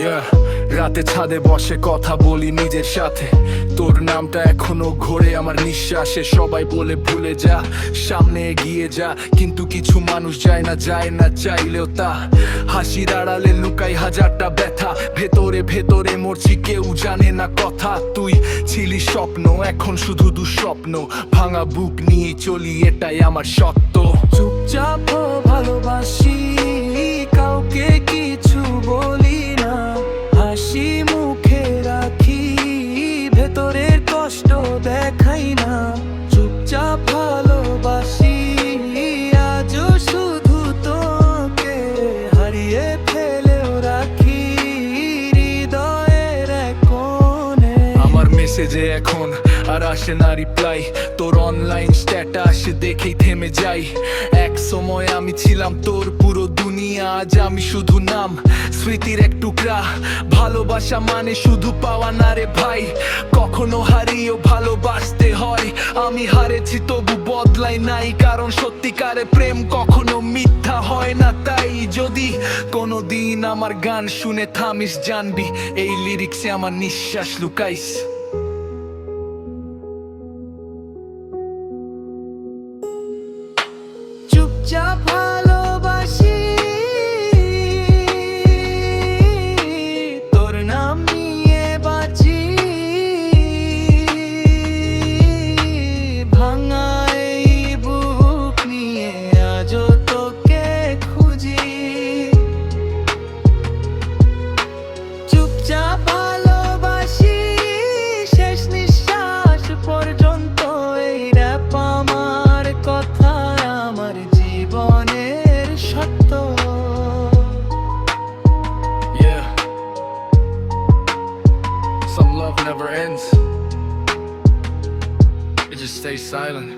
Yeah, রাতে ছাদে বসে কথা বলি নিজের সাথে, তোর নামটা এখনো ঘোরে আমার নিঃশ্বাসে। সবাই বলে ভুলে যা, সামনে এগিয়ে যা, কিন্তু কিছু মানুষ যায় না চাইলেও তা। হাসির আড়ালে লুকাই হাজারটা ব্যথা, ভেতরে ভেতরে মরছি কেউ জানে না কথা। তুই ছিলি স্বপ্ন, এখন শুধু দুঃস্বপ্ন, ভাঙা বুক নিয়ে চলি এটাই আমার সত্য। চুপচাপ ভালোবাসি, কাউকে কিছু বলি না, হাসি মুখে রাখি, ভেতরের কষ্ট দেখাই না। চুপচাপ ভালোবাসি, আজও শুধু তোকে, হারিয়ে ফেলেও রাখি হৃদয়ের এক কোণে। আমার মেসেজে এখন আর আসে না রিপ্লাই, তোর অনলাইন স্ট্যাটাস দেখেই থেমে যাই। এক সময় আমি ছিলাম তোর পুরো দুনিয়া, আজ আমি শুধু নাম, স্মৃতির এক টুকরা। ভালোবাসা মানে শুধু পাওয়া না রে ভাই, কখনো হারিয়েও ভালোবাসতে হয়। আমি হারেছি তবু বদলাই নাই, কারণ সত্যিকারে প্রেম কখনো মিথ্যা হয় না। তাই যদি কোনোদিন আমার গান শুনে থামিস, জানবি এই লিরিক্সে আমার নিঃশ্বাস লুকাইস। চুপচাপ ভালোবাসি, তোর নাম নিয়ে বাঁচি, ভাঙা এই বুক নিয়ে আজও তোকে খুঁজি। চুপচাপ ভালোবাসি, শেষ নিঃশ্বাস পর্যন্ত এই র‍্যাপ আমার কথা, আমার জীবনের সত্য। Yeah, some love never ends, it just stays silent.